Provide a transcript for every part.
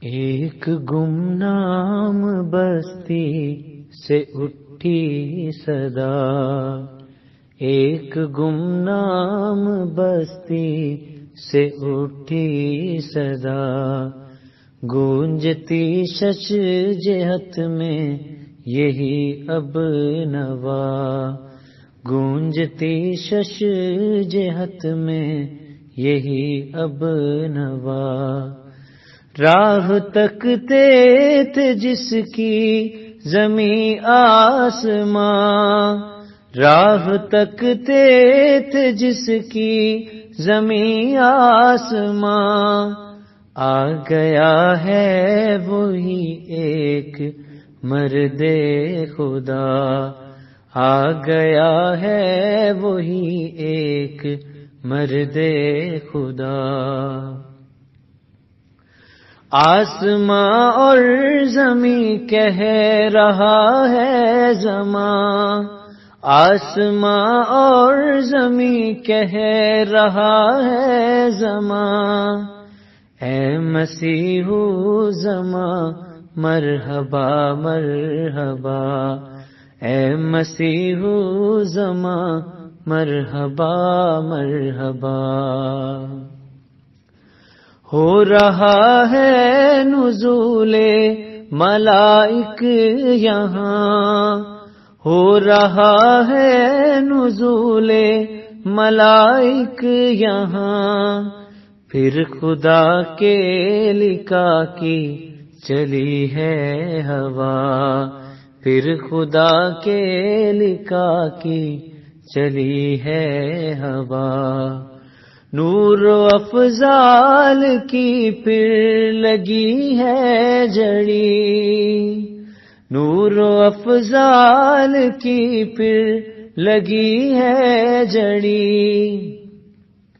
ایک گمنام بستی سے اٹھی صدا، ایک گمنام بستی سے اٹھی صدا، گونجتی شش جہت میں یہی اب نوا، گونجتی شش جہت میں یہی اب نوا، راہ تکتے تھے جس کی زمیں آسماں، راہ تکتے تھے جس کی زمیں آسماں، آ گیا ہے وہی ایک مرد خدا، آ گیا ہے وہی ایک مرد خدا، آسماں اور زمیں کہہ رہا ہے زمان، آسماں اور زمیں کہہ رہا ہے زمان، اے مسیح زمان مرحبا مرحبا، اے مسیح زمان مرحبا مرحبا، ہو رہا ہے نزول ملائک یہاں، ہو رہا ہے نزول ملائک یہاں، پھر خدا کے لقا کی چلی ہے ہوا، پھر خدا کے لقا کی چلی ہے ہوا، نور و افضال کی پھر لگی ہے جڑی، نور و افضال کی پھر لگی ہے جڑی،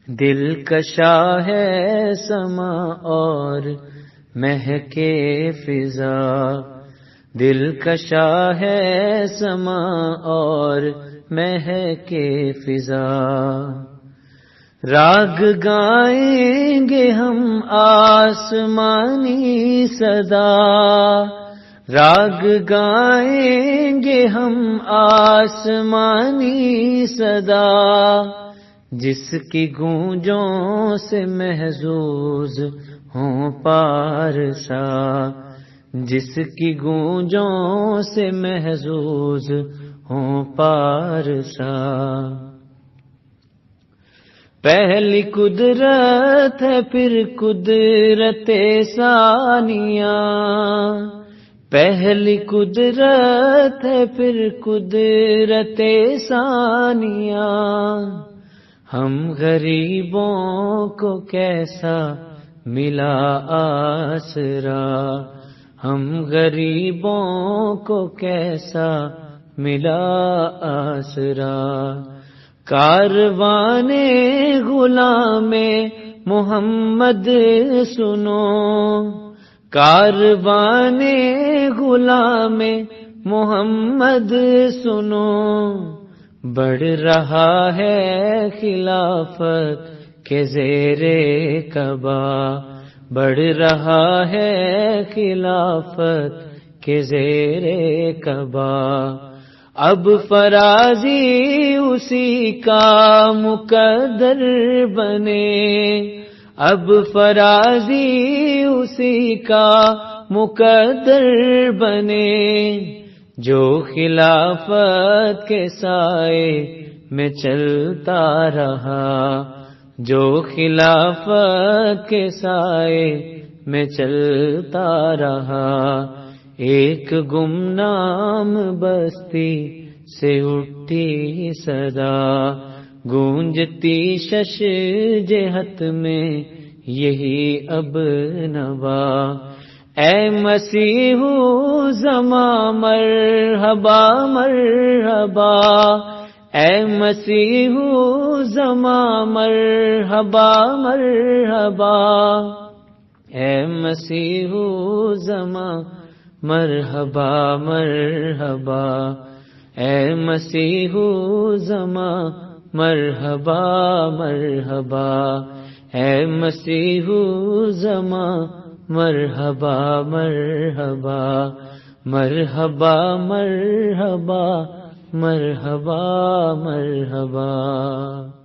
دل کشا ہے سما اور مہکے فضا، دل کشا ہے سما اور مہکے فضا، راگ گائیں گے ہم آسمانی صدا، راگ گائیں گے ہم آسمانی صدا، جس کی گونجوں سے محظوظ ہوں پارسا، جس کی گونجوں سے محظوظ ہوں پارسا، پہلی قدرت ہے پھر قدرت ثانیہ، پہلی قدرت ہے پھر قدرت ثانیہ، ہم غریبوں کو کیسا ملا آسرا، ہم غریبوں کو کیسا ملا آسرا، کاروان غلام محمد سنو، کاروان غلام محمد سنو، بڑھ رہا ہے خلافت کے زیر قبا، بڑھ رہا ہے خلافت کے زیر قبا، اب فرازی اسی کا مقدر بنے، اب فرازی اسی کا مقدر بنے، جو خلافت کے سائے میں چلتا رہا، جو خلافت کے سائے میں چلتا رہا، ایک گمنام بستی سے اٹھی صدا، گونجتی شش جہت میں یہی اب نوا، اے مسیح زمان مرحبا مرحبا، اے مسیح زمان مرحبا مرحبا، اے مسیح زمان مرحبا مرحبا، اے مسیح زمان مرحبا مرحبا، اے مسیح زمان مرحبا مرحبا مرحبا مرحبا مرحبا مرحبا